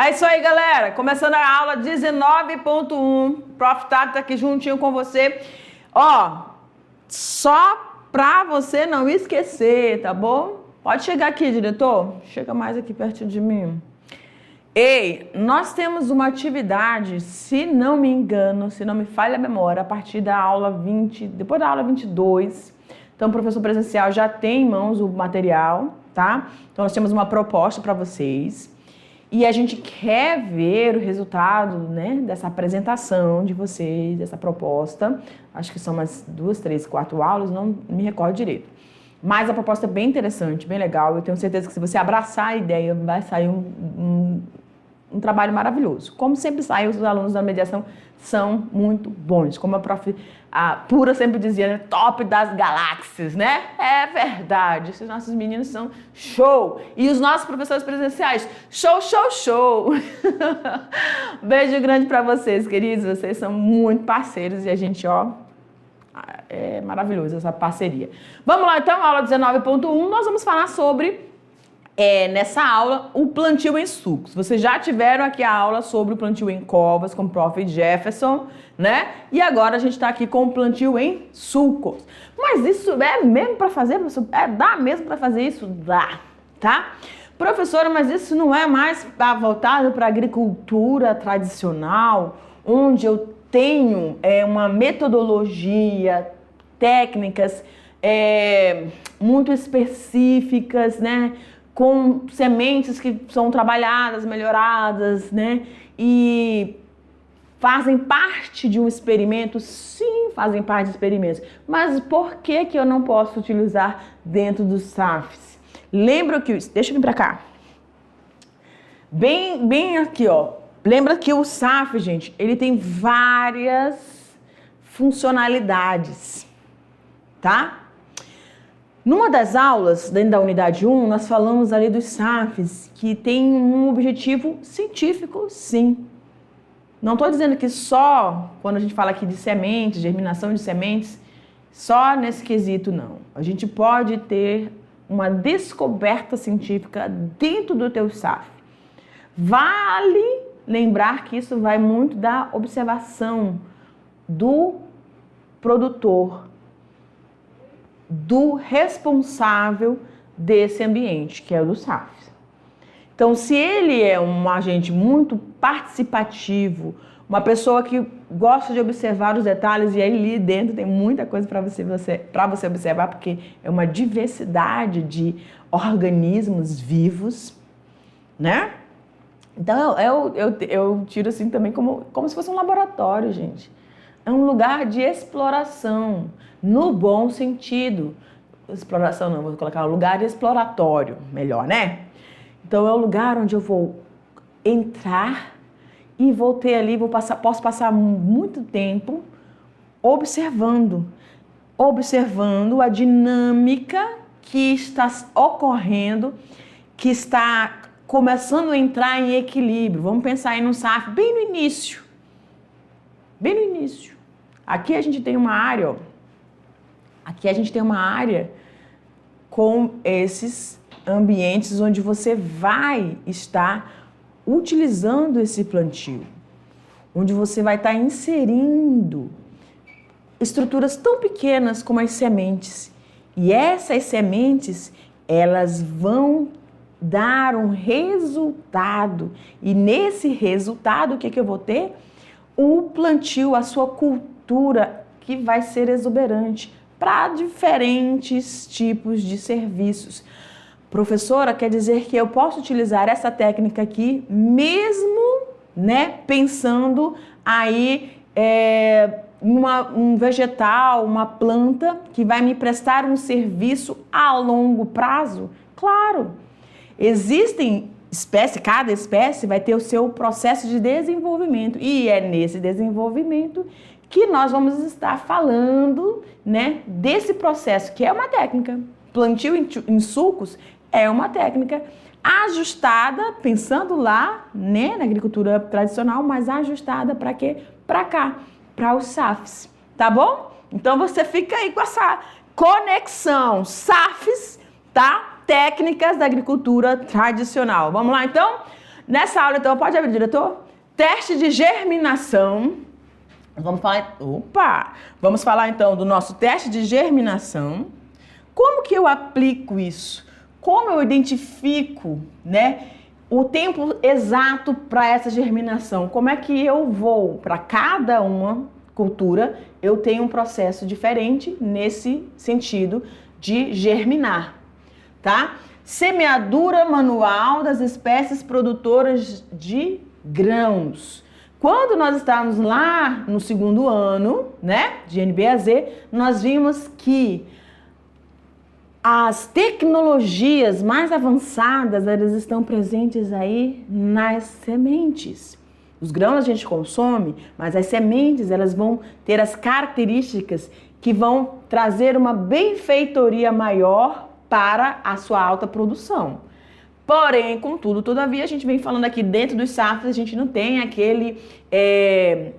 É isso aí, galera. Começando a aula 19.1. Prof. Tato tá aqui juntinho com você. Ó, só pra você não esquecer, tá bom? Pode chegar aqui, diretor. Chega mais aqui perto de mim. Ei, nós temos uma atividade, se não me engano, se não me falha a memória, a partir da aula 20, depois da aula 22. Então, o professor presencial já tem em mãos o material, tá? Então, nós temos uma proposta para vocês. E a gente quer ver o resultado, né, dessa apresentação de vocês, dessa proposta. Acho que são umas 2, 3, 4 aulas, não me recordo direito. Mas a proposta é bem interessante, bem legal. Eu tenho certeza que se você abraçar a ideia, vai sair um trabalho maravilhoso. Como sempre sai, os alunos da mediação são muito bons. Como a Pura sempre dizia, né? Top das galáxias, né? É verdade. Esses nossos meninos são show. E os nossos professores presenciais, show, show, show. Beijo grande para vocês, queridos. Vocês são muito parceiros e a gente, ó, é maravilhoso essa parceria. Vamos lá, então, aula 19.1. Nós vamos falar sobre... nessa aula, o plantio em sucos. Vocês já tiveram aqui a aula sobre o plantio em covas com o Prof. Jefferson, né? E agora a gente está aqui com o plantio em sucos. Mas isso é mesmo para fazer? Dá mesmo para fazer isso? Dá, tá? Professora, mas isso não é mais voltado para a agricultura tradicional, onde eu tenho uma metodologia, técnicas muito específicas, né? Com sementes que são trabalhadas, melhoradas, né? E fazem parte de um experimento? Sim, fazem parte de experimentos. Mas por que eu não posso utilizar dentro dos SAFs? Lembra que... Deixa eu vir para cá. Bem aqui, ó. Lembra que o SAF, gente, ele tem várias funcionalidades, tá? Numa das aulas, dentro da unidade 1, nós falamos ali dos SAFs, que tem um objetivo científico, sim. Não estou dizendo que só, quando a gente fala aqui de sementes, germinação de sementes, só nesse quesito, não. A gente pode ter uma descoberta científica dentro do teu SAF. Vale lembrar que isso vai muito da observação do produtor, do responsável desse ambiente, que é o do SAF. Então, se ele é um agente muito participativo, uma pessoa que gosta de observar os detalhes, e aí ali dentro tem muita coisa para você observar, porque é uma diversidade de organismos vivos, né? Então, eu tiro assim também como se fosse um laboratório, gente. É um lugar de exploração, no bom sentido. Exploração não, vou colocar um lugar exploratório, melhor, né? Então é um lugar onde eu vou entrar e vou ter ali, posso passar muito tempo observando a dinâmica que está ocorrendo, que está começando a entrar em equilíbrio. Vamos pensar aí no SAF bem no início. Bem no início. Aqui a gente tem uma área, ó. Aqui a gente tem uma área com esses ambientes onde você vai estar utilizando esse plantio, onde você vai estar inserindo estruturas tão pequenas como as sementes. E essas sementes, elas vão dar um resultado. E nesse resultado, o que eu vou ter? O plantio, a sua cultura, que vai ser exuberante para diferentes tipos de serviços. Professora, quer dizer que eu posso utilizar essa técnica aqui mesmo, né, pensando aí um vegetal, uma planta que vai me prestar um serviço a longo prazo? Claro, existem espécies, cada espécie vai ter o seu processo de desenvolvimento e é nesse desenvolvimento que nós vamos estar falando, né, desse processo, que é uma técnica. Plantio em sucos é uma técnica ajustada, pensando lá, né, na agricultura tradicional, mas ajustada para quê? Para cá, para os SAFs, tá bom? Então você fica aí com essa conexão SAFs, tá? Técnicas da agricultura tradicional. Vamos lá, então? Nessa aula, então, pode abrir, diretor? Teste de germinação. Vamos falar então do nosso teste de germinação. Como que eu aplico isso? Como eu identifico, né, o tempo exato para essa germinação? Como é que eu vou, para cada uma cultura, eu tenho um processo diferente nesse sentido de germinar, tá? Semeadura manual das espécies produtoras de grãos. Quando nós estávamos lá no segundo ano, né, de NBAZ, nós vimos que as tecnologias mais avançadas, elas estão presentes aí nas sementes. Os grãos a gente consome, mas as sementes, elas vão ter as características que vão trazer uma benfeitoria maior para a sua alta produção. Porém, contudo, todavia, a gente vem falando aqui dentro dos SAFs, a gente não tem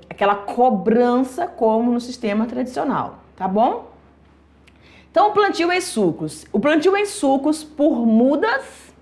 aquela cobrança como no sistema tradicional, tá bom? Então, o plantio em sucos. O plantio em sucos por mudas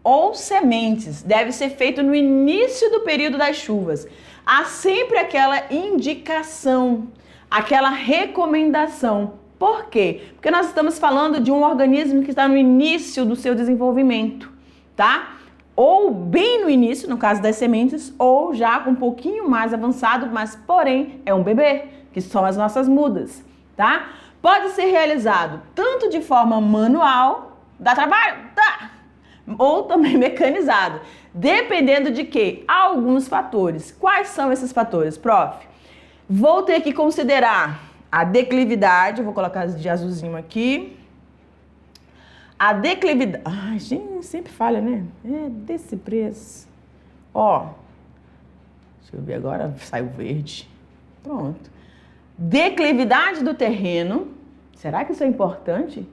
ou sementes deve ser feito no início do período das chuvas. Há sempre aquela indicação, aquela recomendação. Por quê? Porque nós estamos falando de um organismo que está no início do seu desenvolvimento, tá? Ou bem no início, no caso das sementes, ou já com um pouquinho mais avançado, mas porém é um bebê, que são as nossas mudas, tá? Pode ser realizado tanto de forma manual, dá trabalho? Dá! Ou também mecanizado, dependendo de quê? Alguns fatores. Quais são esses fatores, prof? Vou ter que considerar a declividade, vou colocar de azulzinho aqui. A declividade... Ai, gente, sempre falha, né? É desse preço. Ó, deixa eu ver agora, saiu verde. Pronto. Declividade do terreno. Será que isso é importante?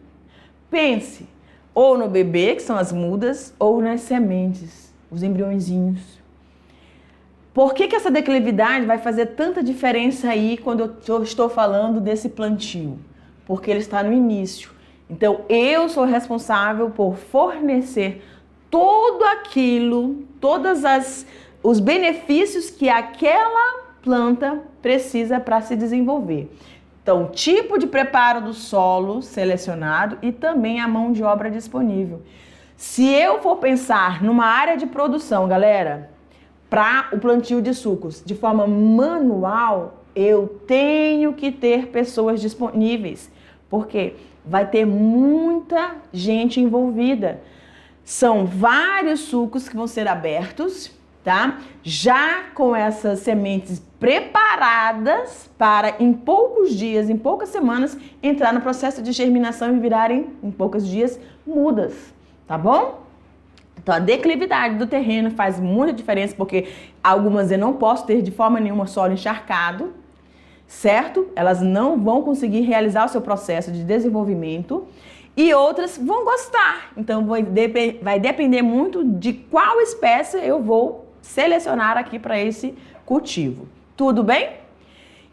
Pense ou no bebê, que são as mudas, ou nas sementes, os embriõezinhos. Por que essa declividade vai fazer tanta diferença aí quando eu estou falando desse plantio? Porque ele está no início. Então, eu sou responsável por fornecer tudo aquilo, os benefícios que aquela planta precisa para se desenvolver. Então, tipo de preparo do solo selecionado e também a mão de obra disponível. Se eu for pensar numa área de produção, galera, para o plantio de sucos de forma manual, eu tenho que ter pessoas disponíveis, porque vai ter muita gente envolvida. São vários sucos que vão ser abertos, tá? Já com essas sementes preparadas para, em poucos dias, em poucas semanas, entrar no processo de germinação e virarem, em poucos dias, mudas, tá bom? Então, a declividade do terreno faz muita diferença, porque algumas eu não posso ter de forma nenhuma solo encharcado, certo? Elas não vão conseguir realizar o seu processo de desenvolvimento e outras vão gostar. Então, vai depender muito de qual espécie eu vou selecionar aqui para esse cultivo. Tudo bem?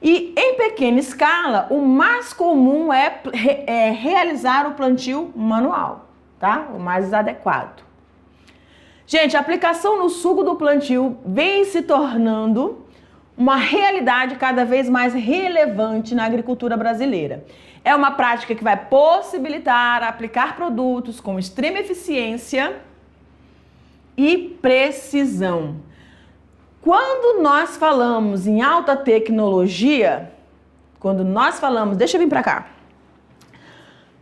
E em pequena escala, o mais comum é realizar o plantio manual, tá? O mais adequado. Gente, a aplicação no suco do plantio vem se tornando uma realidade cada vez mais relevante na agricultura brasileira. É uma prática que vai possibilitar aplicar produtos com extrema eficiência e precisão. Quando nós falamos em alta tecnologia, deixa eu vir para cá.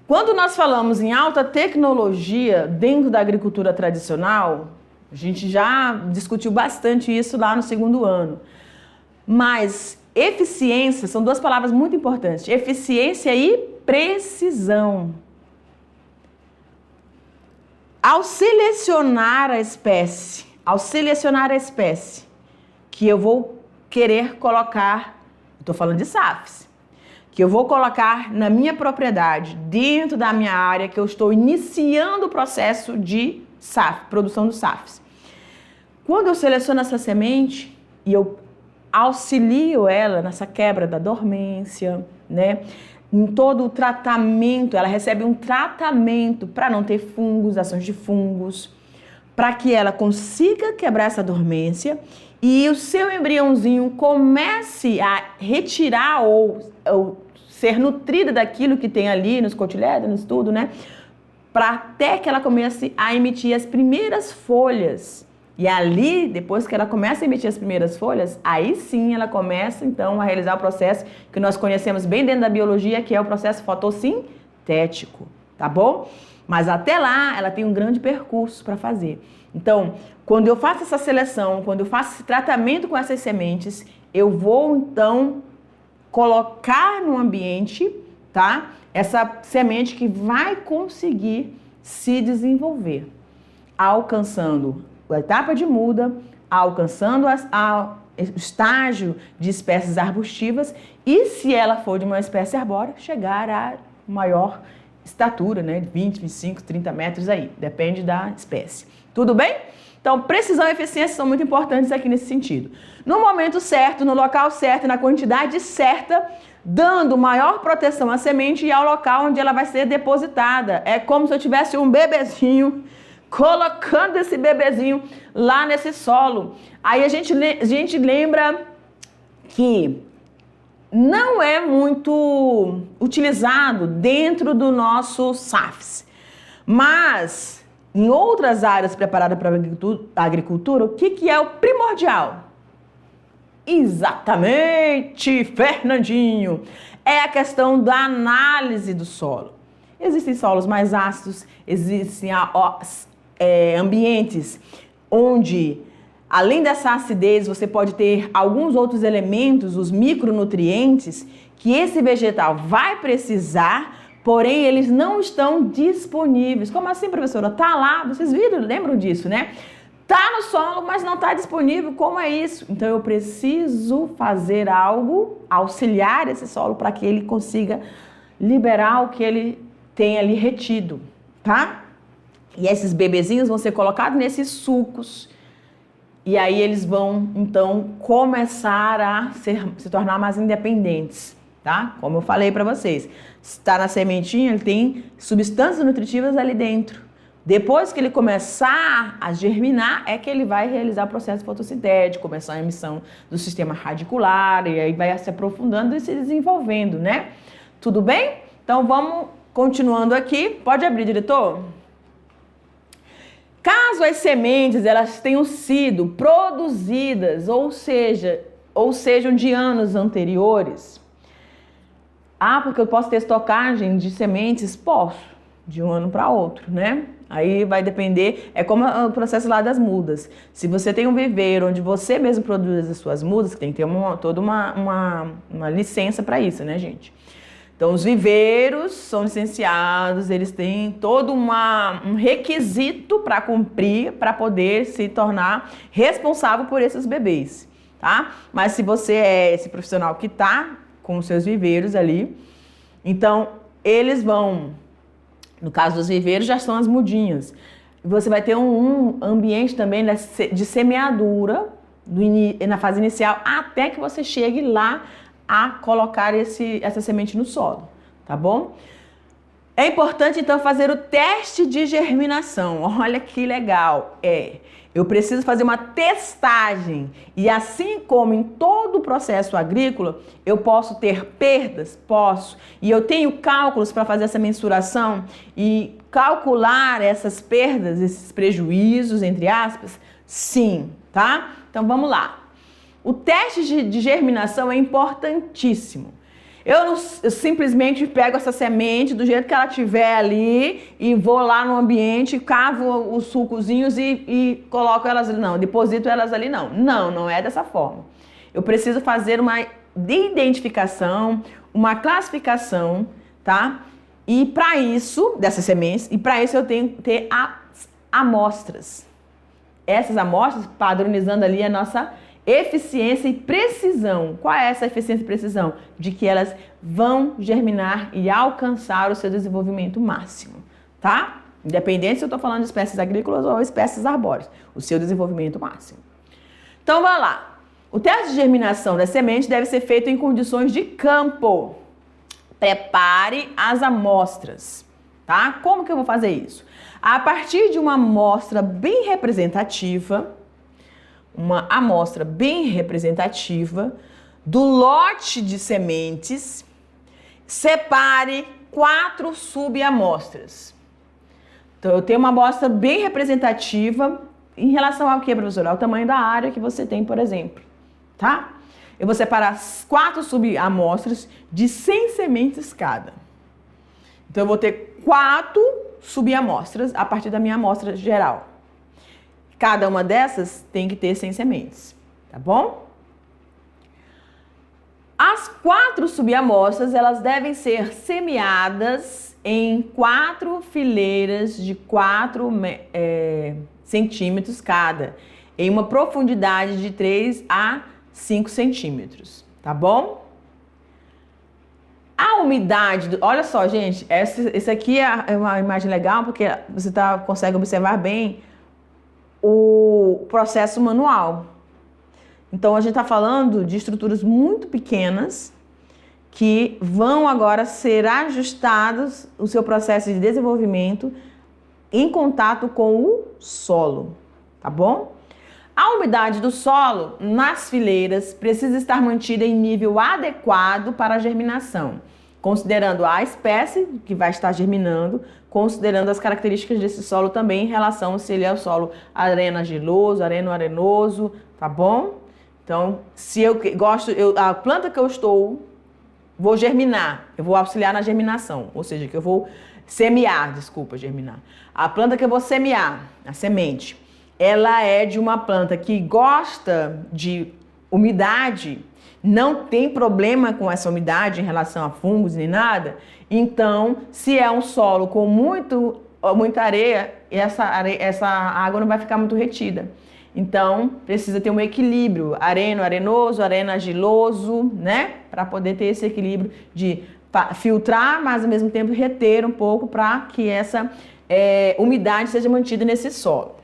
Quando nós falamos em alta tecnologia dentro da agricultura tradicional, a gente já discutiu bastante isso lá no segundo ano. Mas eficiência são duas palavras muito importantes: eficiência e precisão. Ao selecionar a espécie que eu vou querer colocar, estou falando de SAFs, que eu vou colocar na minha propriedade, dentro da minha área, que eu estou iniciando o processo de SAF, produção dos SAFs. Quando eu seleciono essa semente e eu auxilio ela nessa quebra da dormência, né? Em todo o tratamento, ela recebe um tratamento para não ter fungos, ações de fungos, para que ela consiga quebrar essa dormência e o seu embriãozinho comece a retirar ou ser nutrida daquilo que tem ali nos cotilédonos, tudo, né? Para até que ela comece a emitir as primeiras folhas. E ali, depois que ela começa a emitir as primeiras folhas, aí sim ela começa, então, a realizar o processo que nós conhecemos bem dentro da biologia, que é o processo fotossintético, tá bom? Mas até lá, ela tem um grande percurso para fazer. Então, quando eu faço essa seleção, quando eu faço esse tratamento com essas sementes, eu vou, então, colocar no ambiente, tá? Essa semente que vai conseguir se desenvolver, alcançando a etapa de muda, alcançando o estágio de espécies arbustivas e, se ela for de uma espécie arbórea, chegar a maior estatura, né? 20, 25, 30 metros aí, depende da espécie. Tudo bem? Então, precisão e eficiência são muito importantes aqui nesse sentido. No momento certo, no local certo, na quantidade certa, dando maior proteção à semente e ao local onde ela vai ser depositada. É como se eu tivesse um bebezinho, colocando esse bebezinho lá nesse solo. Aí a gente lembra que não é muito utilizado dentro do nosso SAFs, mas em outras áreas preparadas para a agricultura, o que é o primordial? Exatamente, Fernandinho, é a questão da análise do solo. Existem solos mais ácidos, existem ambientes onde, além dessa acidez, você pode ter alguns outros elementos, os micronutrientes, que esse vegetal vai precisar, porém eles não estão disponíveis. Como assim, professora? Tá lá, vocês viram, lembram disso, né? Tá no solo, mas não está disponível. Como é isso? Então eu preciso fazer algo, auxiliar esse solo para que ele consiga liberar o que ele tem ali retido, tá? E esses bebezinhos vão ser colocados nesses sucos. E aí eles vão, então, começar a se tornar mais independentes, tá? Como eu falei para vocês. Está na sementinha, ele tem substâncias nutritivas ali dentro. Depois que ele começar a germinar, é que ele vai realizar o processo fotossintético, começar a emissão do sistema radicular, e aí vai se aprofundando e se desenvolvendo, né? Tudo bem? Então, vamos continuando aqui. Pode abrir, diretor? Caso as sementes elas tenham sido produzidas, ou sejam de anos anteriores, porque eu posso ter estocagem de sementes? Posso, de um ano para outro, né? Aí vai depender, é como o processo lá das mudas. Se você tem um viveiro onde você mesmo produz as suas mudas, tem que ter toda uma licença para isso, né, gente? Então, os viveiros são licenciados, eles têm todo um requisito para cumprir, para poder se tornar responsável por esses bebês, tá? Mas se você é esse profissional que está com os seus viveiros ali, então, eles vão, no caso dos viveiros, já são as mudinhas. Você vai ter um ambiente também de semeadura na fase inicial, até que você chegue lá a colocar essa semente no solo, tá bom? É importante, então, fazer o teste de germinação. Olha que legal. Eu preciso fazer uma testagem. E assim como em todo o processo agrícola, eu posso ter perdas? Posso. E eu tenho cálculos para fazer essa mensuração e calcular essas perdas, esses prejuízos, entre aspas? Sim, tá? Então, vamos lá. O teste de germinação é importantíssimo. Eu simplesmente pego essa semente do jeito que ela estiver ali e vou lá no ambiente, cavo os sucozinhos e coloco elas ali. Não, deposito elas ali, não. Não é dessa forma. Eu preciso fazer uma identificação, uma classificação, tá? E para isso, dessas sementes, e para isso eu tenho que ter as amostras. Essas amostras padronizando ali a nossa eficiência e precisão. Qual é essa eficiência e precisão? De que elas vão germinar e alcançar o seu desenvolvimento máximo, tá? Independente se eu estou falando de espécies agrícolas ou espécies arbóreas, o seu desenvolvimento máximo. Então, vamos lá. O teste de germinação das sementes deve ser feito em condições de campo. Prepare as amostras, tá? Como que eu vou fazer isso? A partir de uma amostra bem representativa, do lote de sementes, separe 4 subamostras. Então, eu tenho uma amostra bem representativa em relação ao que, professora? Ao tamanho da área que você tem, por exemplo, tá? Eu vou separar 4 subamostras de 100 sementes cada. Então, eu vou ter 4 subamostras a partir da minha amostra geral. Cada uma dessas tem que ter 100 sementes, tá bom? As 4 subamostras, elas devem ser semeadas em 4 fileiras de 4 centímetros cada, em uma profundidade de 3 a 5 centímetros, tá bom? A umidade, olha só, gente, esse aqui é uma imagem legal porque você consegue observar bem o processo manual. Então, a gente está falando de estruturas muito pequenas que vão agora ser ajustados o seu processo de desenvolvimento em contato com o solo, tá bom? A umidade do solo nas fileiras precisa estar mantida em nível adequado para a germinação, considerando a espécie que vai estar germinando, considerando as características desse solo também em relação se ele é o solo areno-argiloso, areno-arenoso, tá bom? Então, se eu gosto, a planta que eu vou germinar, eu vou auxiliar na germinação, ou seja, que eu vou semear, germinar. A planta que eu vou semear, a semente, ela é de uma planta que gosta de umidade, não tem problema com essa umidade em relação a fungos nem nada. Então, se é um solo com muita areia, essa água não vai ficar muito retida. Então, precisa ter um equilíbrio, arenoso, areno-argiloso, né? Para poder ter esse equilíbrio de filtrar, mas ao mesmo tempo reter um pouco para que essa umidade seja mantida nesse solo.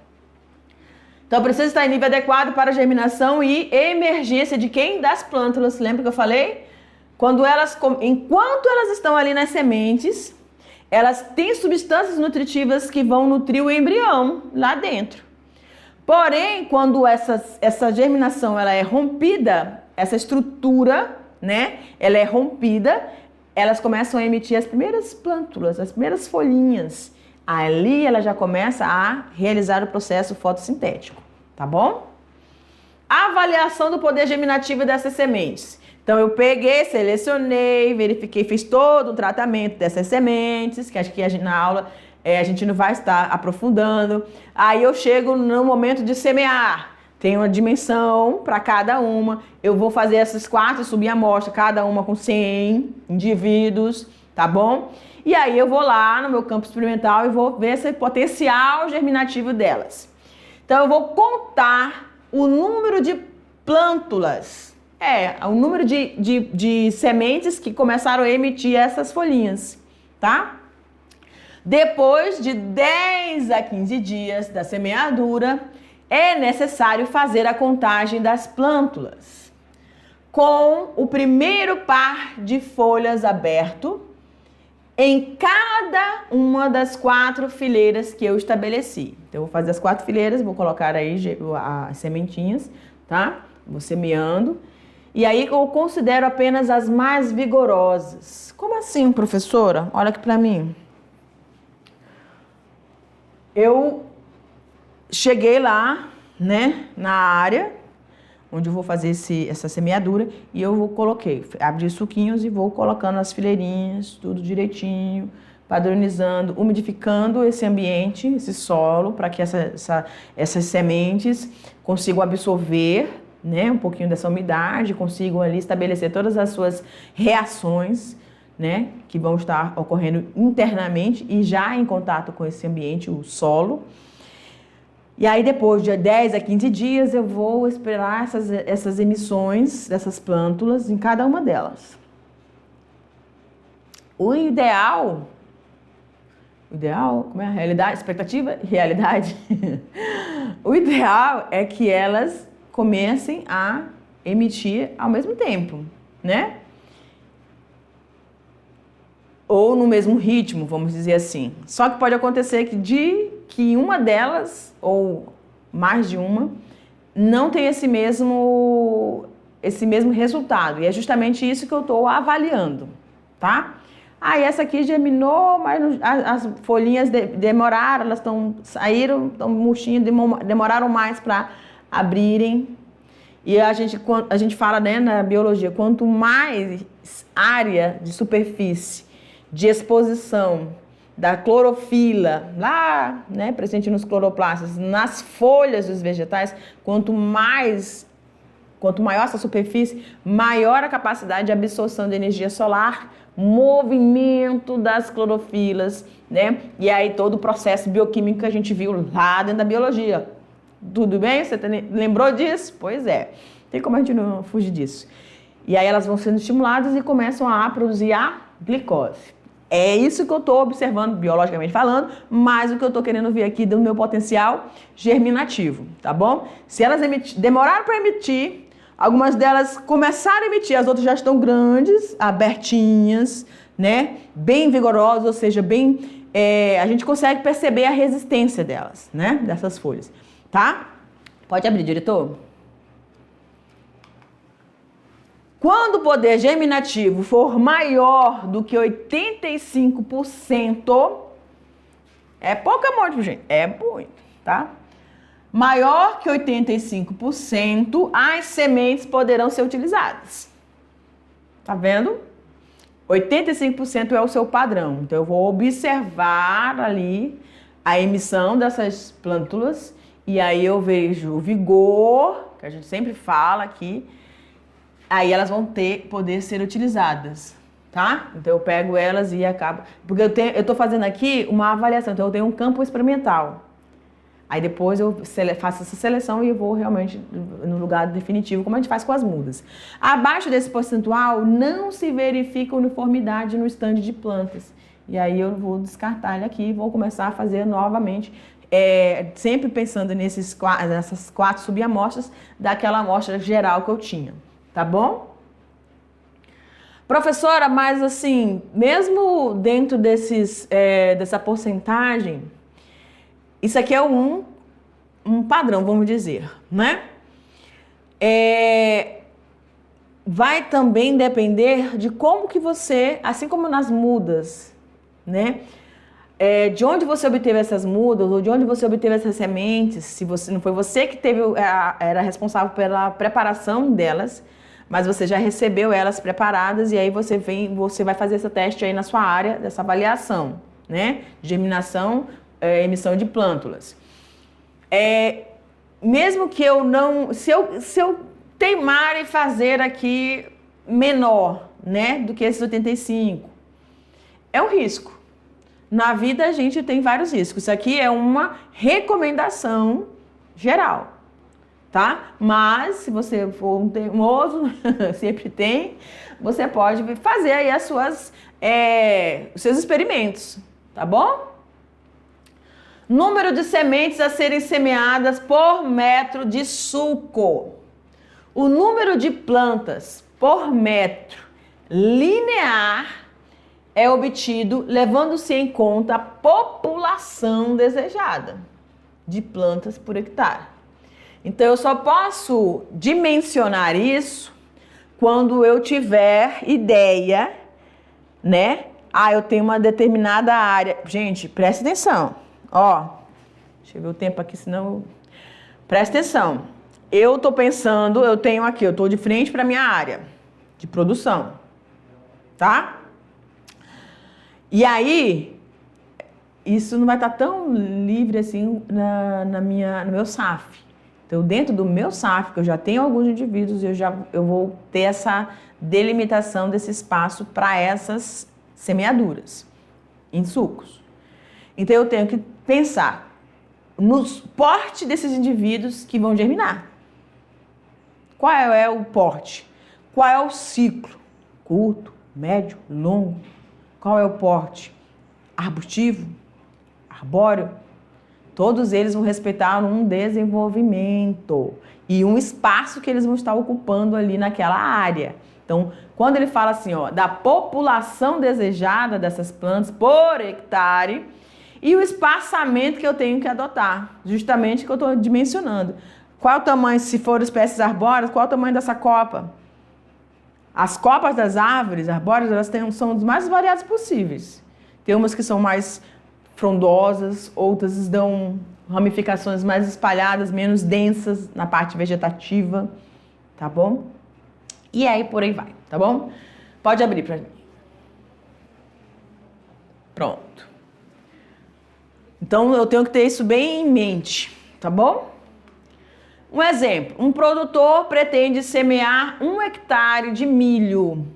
Então, precisa estar em nível adequado para germinação e emergência de quem? Das plântulas. Lembra que eu falei? Enquanto elas estão ali nas sementes, elas têm substâncias nutritivas que vão nutrir o embrião lá dentro. Porém, quando essa germinação ela é rompida, essa estrutura, né, ela é rompida, elas começam a emitir as primeiras plântulas, as primeiras folhinhas. Ali ela já começa a realizar o processo fotossintético, tá bom? Avaliação do poder germinativo dessas sementes. Então, eu peguei, selecionei, verifiquei, fiz todo o tratamento dessas sementes, que acho que na aula a gente não vai estar aprofundando. Aí eu chego no momento de semear. Tem uma dimensão para cada uma. Eu vou fazer essas 4 subamostras, cada uma com 100 indivíduos, tá bom? E aí eu vou lá no meu campo experimental e vou ver esse potencial germinativo delas. Então, eu vou contar o número de plântulas. O número de sementes que começaram a emitir essas folhinhas, tá? Depois de 10 a 15 dias da semeadura, é necessário fazer a contagem das plântulas, com o primeiro par de folhas aberto em cada uma das 4 fileiras que eu estabeleci. Então, eu vou fazer as 4 fileiras, vou colocar aí as sementinhas, tá? Vou semeando. E aí eu considero apenas as mais vigorosas. Como assim, professora? Olha aqui pra mim. Eu cheguei lá, né, na área onde eu vou fazer essa semeadura e eu coloquei, abri suquinhos e vou colocando as fileirinhas, tudo direitinho, padronizando, umidificando esse ambiente, esse solo, para que essas sementes consigam absorver, né, um pouquinho dessa umidade, consigam ali estabelecer todas as suas reações, né, que vão estar ocorrendo internamente e já em contato com esse ambiente, o solo. E aí, depois de 10 a 15 dias, eu vou esperar essas emissões dessas plântulas em cada uma delas. O ideal, como é a realidade? Expectativa? Realidade? O ideal é que elas comecem a emitir ao mesmo tempo, né? ou no mesmo ritmo, vamos dizer assim. Só que pode acontecer que uma delas, ou mais de uma, não tem esse mesmo resultado. E é justamente isso que eu estou avaliando, tá? Aí essa aqui germinou, mas as folhinhas demoraram, elas saíram, estão murchinhas, demoraram mais para abrirem. E a gente fala, né, na biologia, quanto mais área de superfície, de exposição da clorofila, lá, né, presente nos cloroplastos, nas folhas dos vegetais, quanto maior essa superfície, maior a capacidade de absorção de energia solar, movimento das clorofilas, né? E aí todo o processo bioquímico que a gente viu lá dentro da biologia. Tudo bem? Você lembrou disso? Pois é. Tem como a gente não fugir disso. E aí elas vão sendo estimuladas e começam a produzir a glicose. É isso que eu estou observando, biologicamente falando, mas o que eu estou querendo ver aqui do meu potencial germinativo, tá bom? Se elas demoraram para emitir, algumas delas começaram a emitir, as outras já estão grandes, abertinhas, né? Bem vigorosas, ou seja, a gente consegue perceber a resistência delas, né? Dessas folhas, tá? Pode abrir, diretor. Quando o poder germinativo for maior do que 85%, é pouco amor, gente, é muito, tá? Maior que 85%, as sementes poderão ser utilizadas. Tá vendo? 85% é o seu padrão. Então, eu vou observar ali a emissão dessas plântulas e aí eu vejo o vigor, que a gente sempre fala aqui, aí elas vão poder ser utilizadas, tá? Então eu pego elas e acabo... Porque eu tô fazendo aqui uma avaliação, então eu tenho um campo experimental. Aí depois eu faço essa seleção e eu vou realmente no lugar definitivo, como a gente faz com as mudas. Abaixo desse percentual não se verifica uniformidade no estande de plantas. E aí eu vou descartar ele aqui e vou começar a fazer novamente, sempre pensando nessas 4 subamostras daquela amostra geral que eu tinha. Tá bom? Professora, mas assim, mesmo dentro dessa porcentagem, isso aqui é um padrão, vamos dizer, né? Vai também depender de como que você, assim como nas mudas, né? De onde você obteve essas mudas ou de onde você obteve essas sementes, se não foi você que era responsável pela preparação delas, mas você já recebeu elas preparadas e aí você vai fazer esse teste aí na sua área dessa avaliação, né? Germinação, emissão de plântulas. Mesmo que eu não... Se eu teimar e fazer aqui menor, né? Do que esses 85, é um risco. Na vida a gente tem vários riscos. Isso aqui é uma recomendação geral, tá? Mas se você for um teimoso, sempre tem, você pode fazer aí os seus experimentos, tá bom? Número de sementes a serem semeadas por metro de sulco. O número de plantas por metro linear é obtido levando-se em conta a população desejada de plantas por hectare. Então, eu só posso dimensionar isso quando eu tiver ideia, né? Eu tenho uma determinada área. Gente, presta atenção. Ó, deixa eu ver o tempo aqui, senão... Presta atenção. Eu tô pensando, eu tô de frente para minha área de produção, tá? E aí, isso não vai estar tão livre assim no meu SAF. Então, dentro do meu SAF, que eu já tenho alguns indivíduos, eu vou ter essa delimitação desse espaço para essas semeaduras em sulcos. Então, eu tenho que pensar no porte desses indivíduos que vão germinar. Qual é o porte? Qual é o ciclo? Curto, médio, longo? Qual é o porte? Arbustivo? Arbóreo? Todos eles vão respeitar um desenvolvimento e um espaço que eles vão estar ocupando ali naquela área, Então, quando ele fala assim, ó, da população desejada dessas plantas por hectare e o espaçamento que eu tenho que adotar, justamente que eu estou dimensionando. Qual é o tamanho, se for espécies arbóreas, qual é o tamanho dessa copa? As copas das árvores arbóreas, elas são os mais variados possíveis. Tem umas que são mais frondosas, outras dão ramificações mais espalhadas, menos densas na parte vegetativa, tá bom? E aí por aí vai, tá bom? Pode abrir pra mim. Pronto. Então eu tenho que ter isso bem em mente, tá bom? Um exemplo, um produtor pretende semear 1 hectare de milho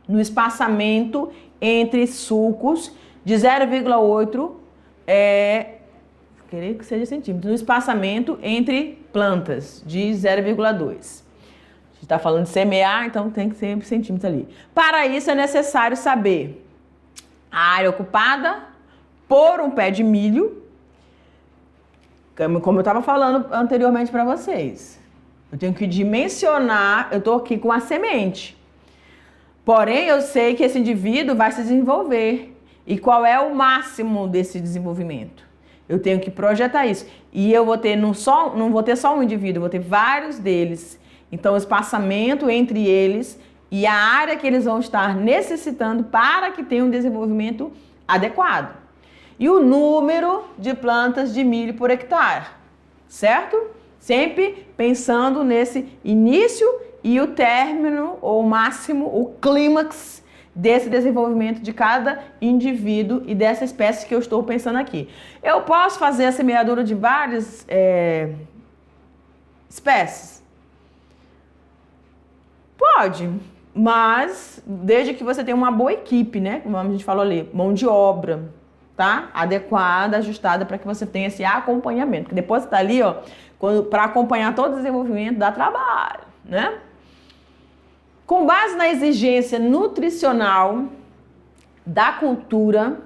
no espaçamento entre sulcos de 0,8 queria que seja centímetros, no espaçamento entre plantas de 0,2. A gente está falando de semear, então tem que ser centímetros ali. Para isso é necessário saber a área ocupada por um pé de milho, como eu estava falando anteriormente para vocês. Eu tenho que dimensionar, eu estou aqui com a semente. Porém, eu sei que esse indivíduo vai se desenvolver. E qual é o máximo desse desenvolvimento? Eu tenho que projetar isso. E eu vou ter não vou ter só um indivíduo, vou ter vários deles. Então, o espaçamento entre eles e a área que eles vão estar necessitando para que tenha um desenvolvimento adequado. E o número de plantas de milho por hectare, certo? Sempre pensando nesse início e o término, ou o máximo, o clímax desse desenvolvimento de cada indivíduo e dessa espécie que eu estou pensando aqui. Eu posso fazer a semeadura de várias espécies? Pode, mas desde que você tenha uma boa equipe, né? Como a gente falou ali, mão de obra, tá? Adequada, ajustada para que você tenha esse acompanhamento. Porque depois você tá ali, ó, para acompanhar todo o desenvolvimento dá trabalho, né? Com base na exigência nutricional da cultura,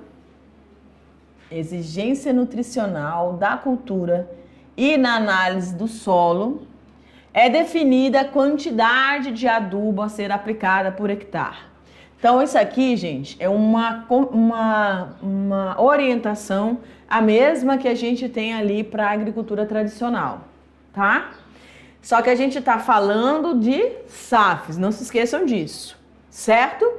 e na análise do solo, é definida a quantidade de adubo a ser aplicada por hectare. Então, isso aqui, gente, é uma orientação, a mesma que a gente tem ali para a agricultura tradicional, tá? Só que a gente está falando de SAFs, não se esqueçam disso, certo?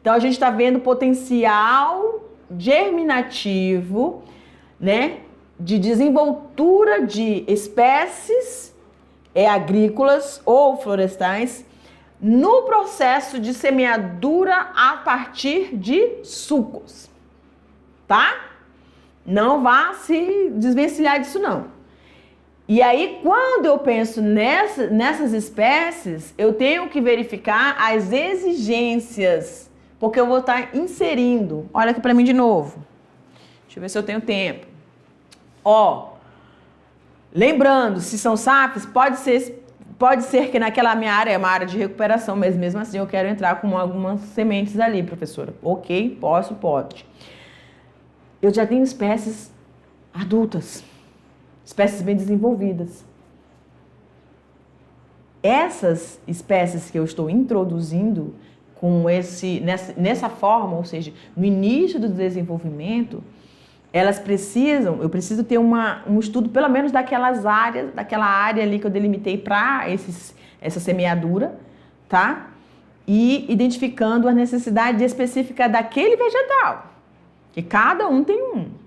Então, a gente está vendo potencial germinativo, né, de desenvoltura de espécies agrícolas ou florestais no processo de semeadura a partir de sulcos, tá? Não vá se desvencilhar disso, não. E aí, quando eu penso nessas espécies, eu tenho que verificar as exigências, porque eu vou estar inserindo. Olha aqui para mim de novo. Deixa eu ver se eu tenho tempo. Ó, lembrando, se são SAFs, pode ser que naquela minha área é uma área de recuperação, mas mesmo assim eu quero entrar com algumas sementes ali, professora. Ok, pode. Eu já tenho espécies adultas. Espécies bem desenvolvidas. Essas espécies que eu estou introduzindo com nessa forma, ou seja, no início do desenvolvimento, eu preciso ter um estudo pelo menos daquela área ali que eu delimitei para essa semeadura, tá? E identificando a necessidade específica daquele vegetal, que cada um tem um.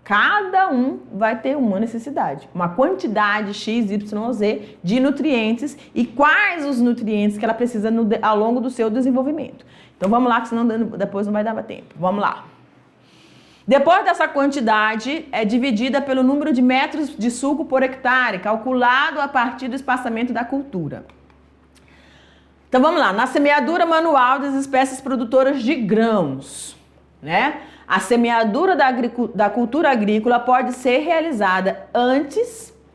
Cada um vai ter uma necessidade, uma quantidade X, Y, Z de nutrientes e quais os nutrientes que ela precisa ao longo do seu desenvolvimento. Então vamos lá, que senão depois não vai dar tempo. Vamos lá. Depois dessa quantidade é dividida pelo número de metros de sulco por hectare, calculado a partir do espaçamento da cultura. Então vamos lá, na semeadura manual das espécies produtoras de grãos, né? A semeadura da cultura agrícola pode ser realizada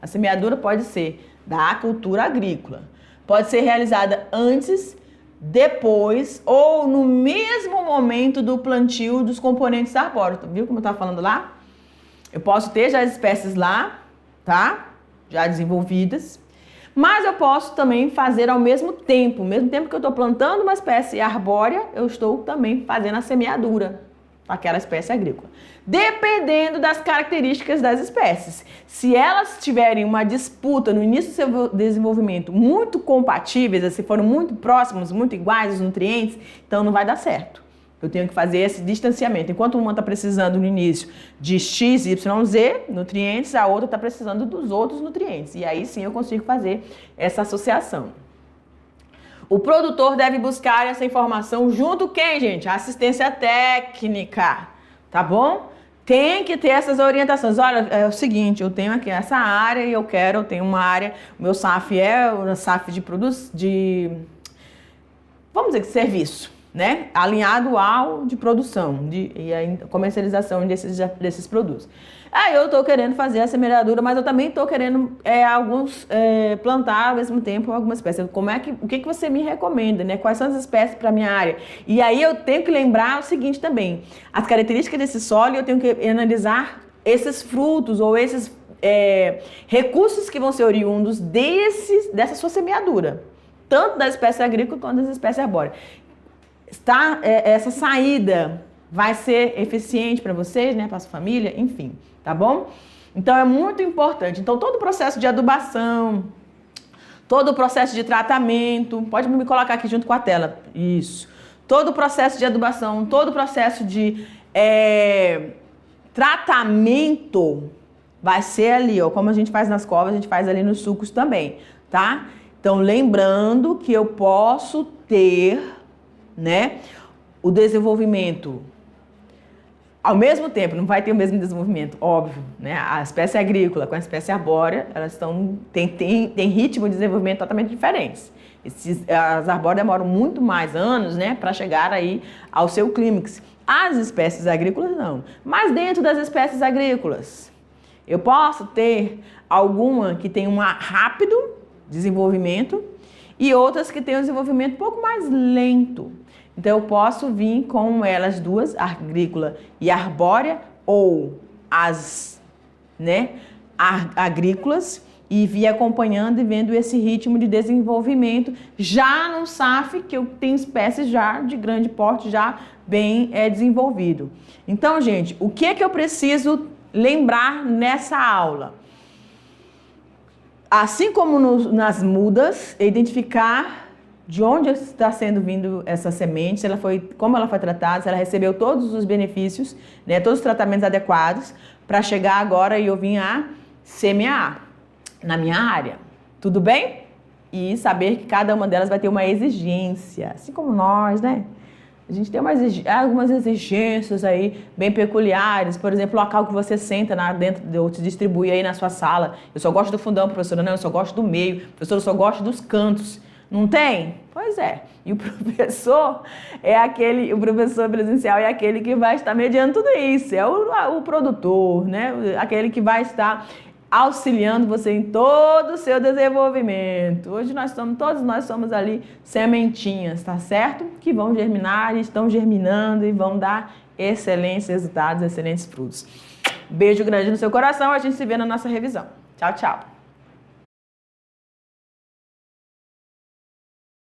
a semeadura pode ser da cultura agrícola. Pode ser realizada antes, depois ou no mesmo momento do plantio dos componentes arbóreos. Viu como eu estava falando lá? Eu posso ter já as espécies lá, tá? Já desenvolvidas. Mas eu posso também fazer ao mesmo tempo que eu estou plantando uma espécie arbórea, eu estou também fazendo a semeadura daquela espécie agrícola. Dependendo das características das espécies. Se elas tiverem uma disputa no início do seu desenvolvimento muito compatíveis, se forem muito próximos, muito iguais os nutrientes, então não vai dar certo. Eu tenho que fazer esse distanciamento. Enquanto uma está precisando no início de X, Y, Z nutrientes, a outra está precisando dos outros nutrientes. E aí sim eu consigo fazer essa associação. O produtor deve buscar essa informação junto quem, gente? A assistência técnica, tá bom? Tem que ter essas orientações. Olha, é o seguinte, eu tenho aqui essa área e eu tenho uma área, o meu SAF é o SAF vamos dizer que serviço, né? Alinhado ao de produção e a comercialização desses produtos. Aí eu estou querendo fazer a semeadura, mas eu também estou querendo plantar ao mesmo tempo algumas espécies. O que você me recomenda, né? Quais são as espécies para minha área? E aí eu tenho que lembrar o seguinte também: as características desse solo, eu tenho que analisar esses frutos ou esses recursos que vão ser oriundos dessa sua semeadura, tanto da espécie agrícola quanto das espécies arbóreas. Essa saída vai ser eficiente para vocês, né, para a sua família, enfim, tá bom? Então é muito importante. Então todo o processo de adubação, todo o processo de tratamento, pode me colocar aqui junto com a tela, isso. Todo o processo de adubação, todo o processo de tratamento vai ser ali, ó, como a gente faz nas covas, a gente faz ali nos sucos também, tá? Então lembrando que eu posso ter, né, o desenvolvimento ao mesmo tempo, não vai ter o mesmo desenvolvimento, óbvio, né? A espécie agrícola com a espécie arbórea, elas têm ritmo de desenvolvimento totalmente diferentes. As arbóreas demoram muito mais anos, né, para chegar aí ao seu clímax. As espécies agrícolas não. Mas dentro das espécies agrícolas, eu posso ter alguma que tem um rápido desenvolvimento e outras que têm um desenvolvimento um pouco mais lento. Então, eu posso vir com elas duas, agrícola e arbórea, ou as, né, agrícolas, e vir acompanhando e vendo esse ritmo de desenvolvimento já no SAF, que eu tenho espécies já de grande porte, já bem desenvolvido. Então, gente, o que é que eu preciso lembrar nessa aula? Assim como nas mudas, identificar de onde está sendo vindo essa semente, como ela foi tratada, se ela recebeu todos os benefícios, né, todos os tratamentos adequados, para chegar agora e eu vim a semear na minha área. Tudo bem? E saber que cada uma delas vai ter uma exigência, assim como nós, né? A gente tem algumas exigências aí bem peculiares. Por exemplo, o local que você senta dentro, ou se distribui aí na sua sala. Eu só gosto do fundão, professora, não, eu só gosto do meio. Professora, eu só gosto dos cantos. Não tem? Pois é. E o professor o professor presencial é aquele que vai estar mediando tudo isso. É o produtor, né? Aquele que vai estar auxiliando você em todo o seu desenvolvimento. Hoje todos nós somos ali sementinhas, tá certo? Que vão germinar, estão germinando e vão dar excelentes resultados, excelentes frutos. Beijo grande no seu coração, a gente se vê na nossa revisão. Tchau, tchau.